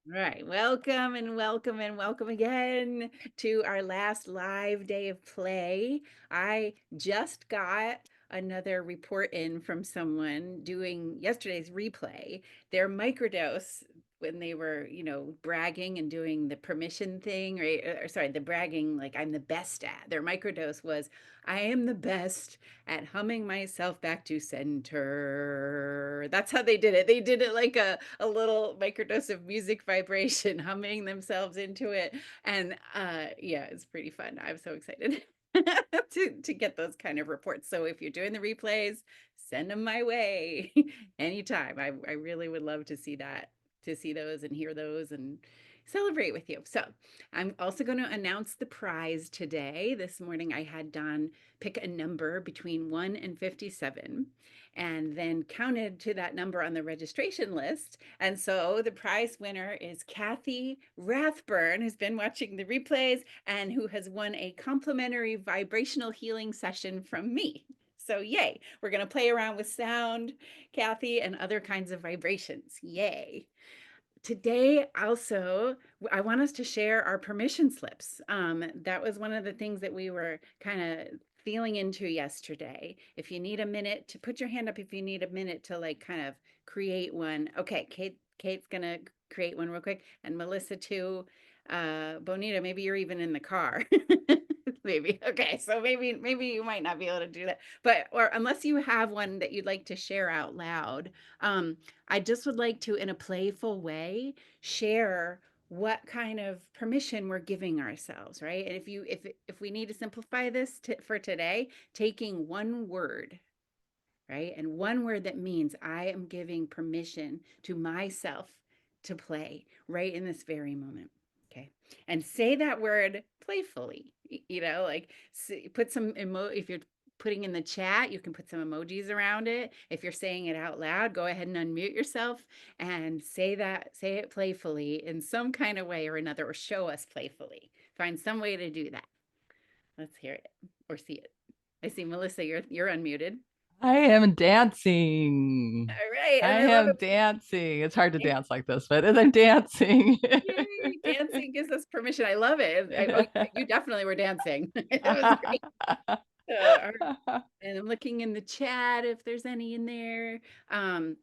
All right, welcome and welcome and welcome again to our last live day of play. I just got another report in from someone doing yesterday's replay. Their microdose when they were, bragging and doing the permission thing, right? Or sorry, the bragging like I'm the best at. Their microdose was I am the best at humming myself back to center. That's how they did it. They did it like a little microdose of music vibration, humming themselves into it. And yeah, it's pretty fun. I'm so excited to get those kind of reports. So if you're doing the replays, send them my way anytime. I really would love to see that, to see those and hear those and celebrate with you. So I'm also going to announce the prize today. This morning I had Don pick a number between 1 and 57 and then counted to that number on the registration list. And so the prize winner is Kathy Rathburn, who's been watching the replays and who has won a complimentary vibrational healing session from me. So yay, we're going to play around with sound, Kathy, and other kinds of vibrations. Yay. Today, also, I want us to share our permission slips. That was one of the things that we were kind of feeling into yesterday. If you need a minute to put your hand up, if you need a minute to like kind of create one. Okay, Kate's gonna create one real quick, and Melissa too. Bonita, maybe you're even in the car. Maybe. Okay, so maybe you might not be able to do that. But or unless you have one that you'd like to share out loud. I just would like to, in a playful way, share what kind of permission we're giving ourselves, right? And if we need to simplify this for today, taking one word, right? And one word that means I am giving permission to myself to play right in this very moment. Okay. And say that word playfully, like put some if you're putting in the chat, you can put some emojis around it. If you're saying it out loud, go ahead and unmute yourself and say it playfully in some kind of way or another, or show us playfully. Find some way to do that. Let's hear it or see it. I see Melissa, you're unmuted. I am dancing. All right, I and I love am it. dancing. It's hard to dance like this, but I'm dancing. Yay, dancing gives us permission. I love it. Oh, you definitely were dancing. It was great. All right. And I'm looking in the chat if there's any in there. Um,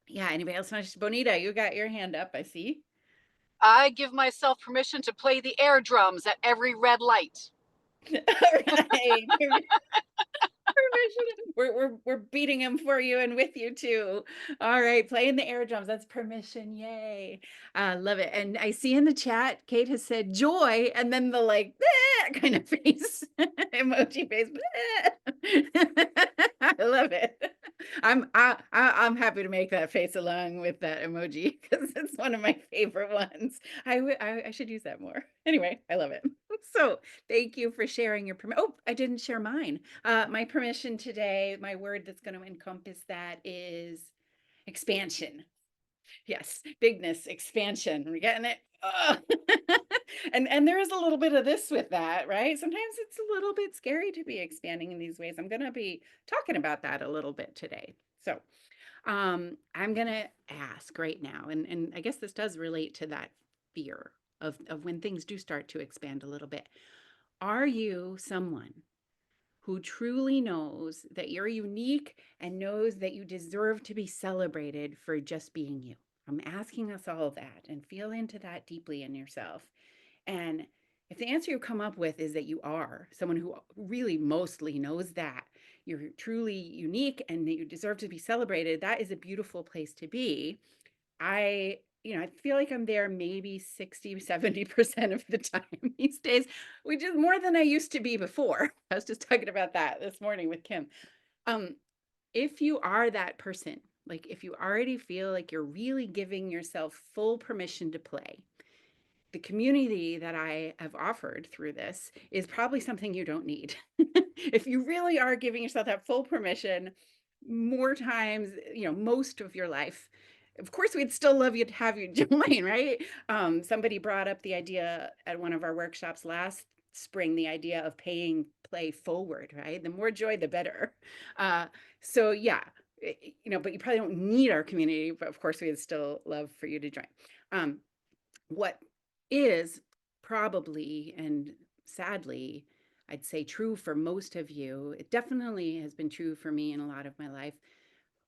yeah, anybody else want to? Bonita, you got your hand up, I see. I give myself permission to play the air drums at every red light. All right. Permission. We're beating them for you and with you too. All right, playing the air drums. That's permission. Yay. Love it. And I see in the chat, Kate has said joy, and then the like kind of face emoji face. I love it. I'm happy to make that face along with that emoji because it's one of my favorite ones. I should use that more. Anyway, I love it. So thank you for sharing your permission. Oh, I didn't share mine. My permission today, my word that's going to encompass that is expansion. Yes, bigness, expansion. We're getting it. Oh. And there is a little bit of this with that, right? Sometimes it's a little bit scary to be expanding in these ways. I'm going to be talking about that a little bit today. So, I'm going to ask right now, and I guess this does relate to that fear of when things do start to expand a little bit. Are you someone who truly knows that you're unique and knows that you deserve to be celebrated for just being you? I'm asking us all that and feel into that deeply in yourself. And if the answer you come up with is that you are someone who really mostly knows that you're truly unique and that you deserve to be celebrated, that is a beautiful place to be. I feel like I'm there maybe 60, 70% of the time these days, which is more than I used to be before. I was just talking about that this morning with Kim. Um, if you are that person, like if you already feel like you're really giving yourself full permission to play, the community that I have offered through this is probably something you don't need. If you really are giving yourself that full permission more times, most of your life, of course, we'd still love you to have you join, right? Somebody brought up the idea at one of our workshops last spring, the idea of paying play forward, right? The more joy, the better. So yeah, but you probably don't need our community, but of course, we'd still love for you to join. what is probably and sadly, I'd say true for most of you, it definitely has been true for me in a lot of my life,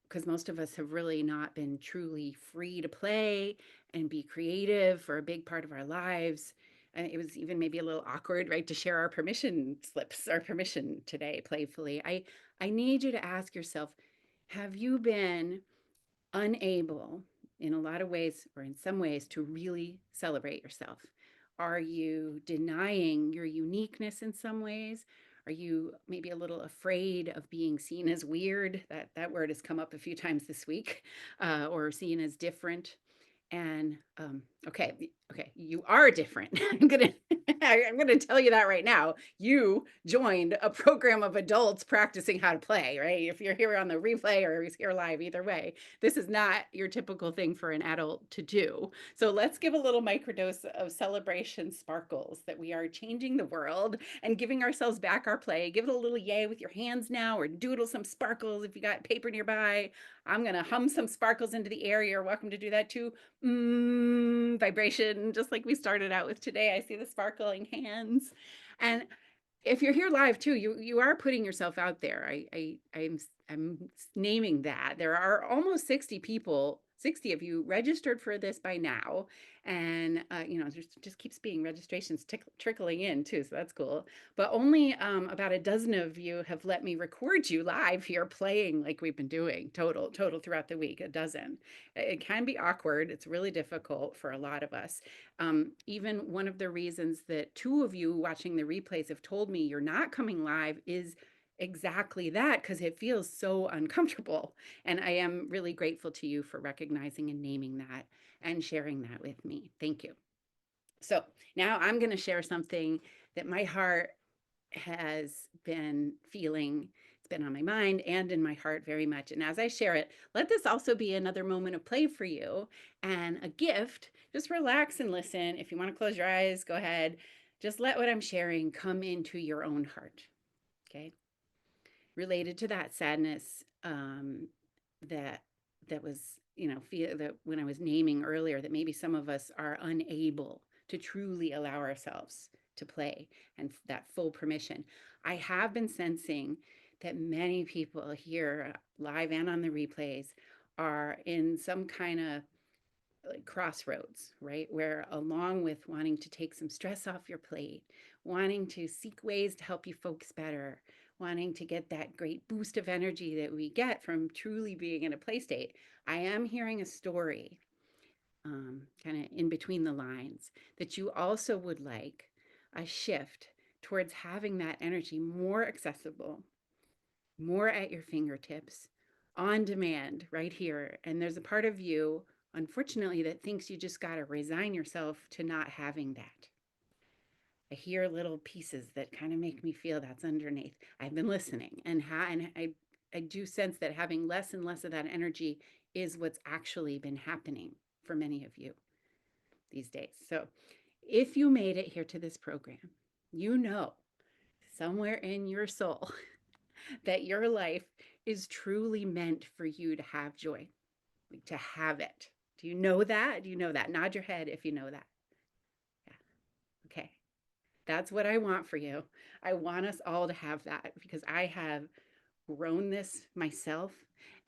because most of us have really not been truly free to play and be creative for a big part of our lives. And it was even maybe a little awkward, right, to share our permission slips, our permission today playfully. I need you to ask yourself, have you been unable in a lot of ways or in some ways to really celebrate yourself? Are you denying your uniqueness in some ways? Are you maybe a little afraid of being seen as weird? That word has come up a few times this week, or seen as different. And okay, you are different. I'm gonna tell you that right now. You joined a program of adults practicing how to play, right? If you're here on the replay or you're here live, either way, this is not your typical thing for an adult to do. So let's give a little microdose of celebration sparkles that we are changing the world and giving ourselves back our play. Give it a little yay with your hands now, or doodle some sparkles if you got paper nearby. I'm gonna hum some sparkles into the air. You're welcome to do that too. Vibration, just like we started out with today. I see the sparkling hands. And if you're here live too, you are putting yourself out there. I'm naming that. There are almost 60 people, 60 of you registered for this by now. And just keeps being registrations trickling in too, so that's cool. But only about a dozen of you have let me record you live here playing like we've been doing total throughout the week. A dozen. It can be awkward. It's really difficult for a lot of us. Even one of the reasons that two of you watching the replays have told me you're not coming live is exactly that, because it feels so uncomfortable. And I am really grateful to you for recognizing and naming that and sharing that with me. Thank you. So now I'm going to share something that my heart has been feeling. It's been on my mind and in my heart very much. And as I share it, let this also be another moment of play for you and a gift. Just relax and listen. If you want to close your eyes, go ahead. Just let what I'm sharing come into your own heart. Okay. Related to that sadness, that that was, feel that when I was naming earlier, that maybe some of us are unable to truly allow ourselves to play and that full permission. I have been sensing that many people here live and on the replays are in some kind of like crossroads, right? Where along with wanting to take some stress off your plate, wanting to seek ways to help you focus better, wanting to get that great boost of energy that we get from truly being in a play state, I am hearing a story, kind of in between the lines, that you also would like a shift towards having that energy more accessible, more at your fingertips, on demand, right here. And there's a part of you, unfortunately, that thinks you just got to resign yourself to not having that. I hear little pieces that kind of make me feel that's underneath. I've been listening, and I do sense that having less and less of that energy is what's actually been happening for many of you these days. So if you made it here to this program, you know somewhere in your soul that your life is truly meant for you to have joy, like to have it. Do you know that? Do you know that? Nod your head if you know that. Yeah. Okay. That's what I want for you. I want us all to have that, because I have grown this myself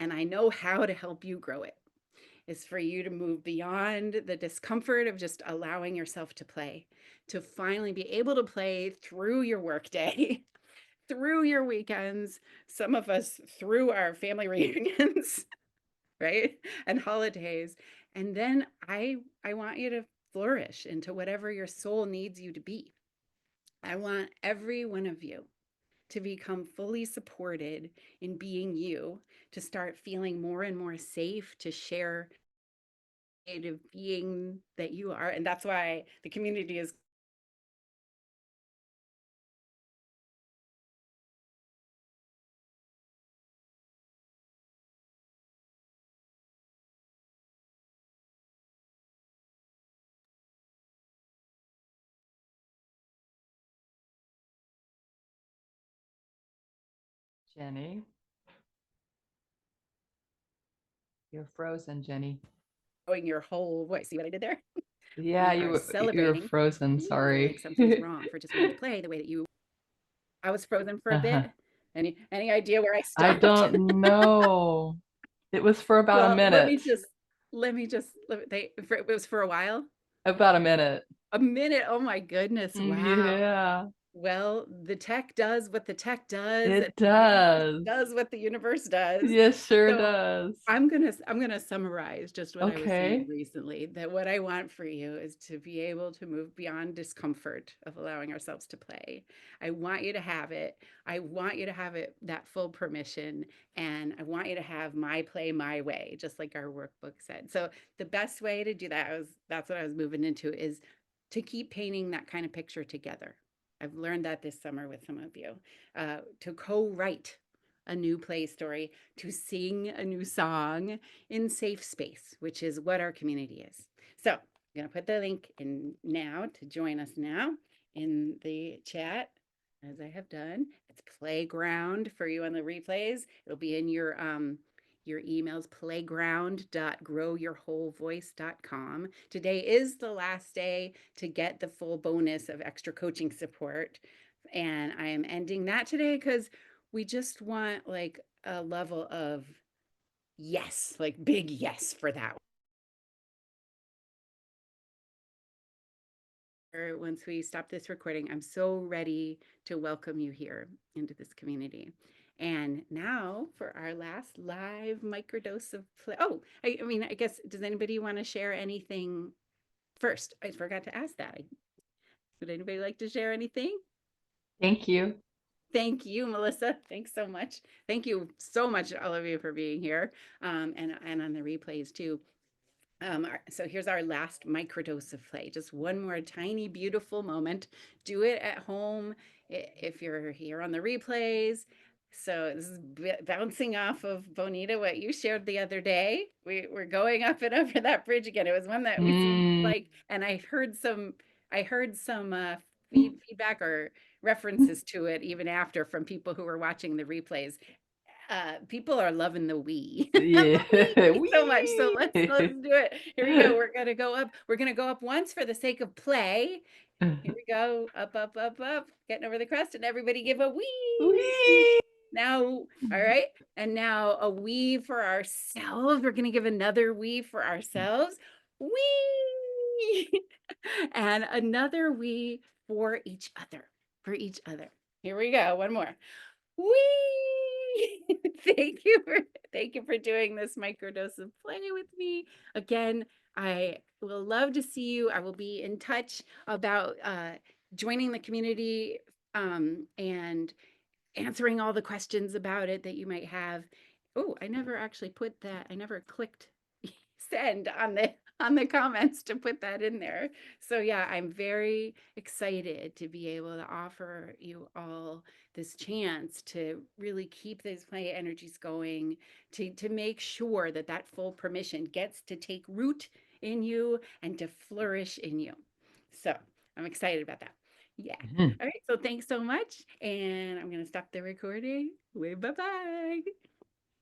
and I know how to help you grow it. Is for you to move beyond the discomfort of just allowing yourself to play, to finally be able to play through your workday, through your weekends, some of us through our family reunions, right? And holidays. And then I want you to flourish into whatever your soul needs you to be. I want every one of you to become fully supported in being you, to start feeling more and more safe to share creative being that you are. And that's why the community is Jenny, you're frozen, Jenny. Showing your whole voice. See what I did there? Yeah, We are you were celebrating. frozen. Ooh, Sorry. like something's wrong for just wanting to play the way that you. I was frozen for a Uh-huh. bit. Any idea where I I stopped? don't know. It was for about a Well, minute. it was for a while. About a minute. A minute. Oh my goodness. Wow. Yeah, Well, the tech does what the tech does, and it the universe does. does what the universe does. Yes, sure So does. I'm gonna summarize just what I was saying Okay. recently, that what I want for you is to be able to move beyond discomfort of allowing ourselves to play. I want you to have it. I want you to have it that full permission, and I want you to have my play my way, just like our workbook said. So the best way to do that that's what I was moving into, is to keep painting that kind of picture together. I've learned that this summer with some of you, to co-write a new play story, to sing a new song in safe space, which is what our community is. So I'm going to put the link in now to join us now in the chat, as I have done. It's Playground for you on the replays. It'll be in your emails, playground.growyourwholevoice.com. Today is the last day to get the full bonus of extra coaching support. And I am ending that today because we just want like a level of yes, like big yes for that. Once we stop this recording, I'm so ready to welcome you here into this community. And now for our last live microdose of play. Oh, I mean, I guess, does anybody want to share anything first? I forgot to ask that. Would anybody like to share anything? Thank you. Thank you, Melissa. Thanks so much. Thank you so much, all of you, for being here, and on the replays too. So here's our last microdose of play. Just one more tiny, beautiful moment. Do it at home if you're here on the replays. So this is bouncing off of Bonita, what you shared the other day. We're going up and over that bridge again. It was one that we seemed Mm. like, and I heard some feedback or references to it even after from people who were watching the replays. People are loving the we. Yeah. The we so much. So Whee! let's do it. Here we go. We're gonna go up. We're gonna go up once for the sake of play. Here we go. Up, up, up, up. Getting over the crest, and everybody give a wee. Whee! Now, all right. And now a wee for ourselves. We're gonna give another wee for ourselves. Wee. And another wee for each other. For each other. Here we go. One more. Whee! Thank you for doing this microdose of play with me. Again, I will love to see you. I will be in touch about joining the community, and answering all the questions about it that you might have. Oh, I never actually put that. I never clicked send on the comments to put that in there. So yeah, I'm very excited to be able to offer you all this chance to really keep these play energies going, to make sure that that full permission gets to take root in you and to flourish in you. So I'm excited about that. Yeah. Mhm. All right. So thanks so much. And I'm going to stop the recording. Bye bye.